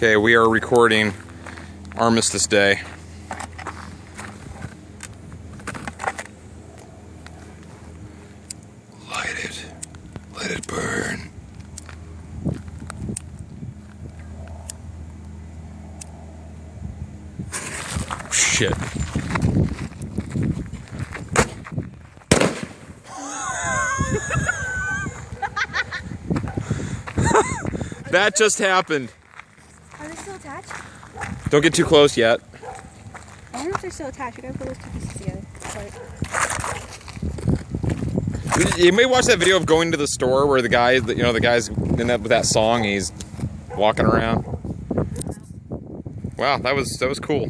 Okay, we are recording Armistice Day. Light it. Let it burn. Shit. That just happened. Are they still attached? Don't get too close yet. I wonder if they're still attached. We gotta put those two pieces together. You may watch that video of going to the store where the guy, the guy's in that with that song. He's walking around. Wow, that was cool.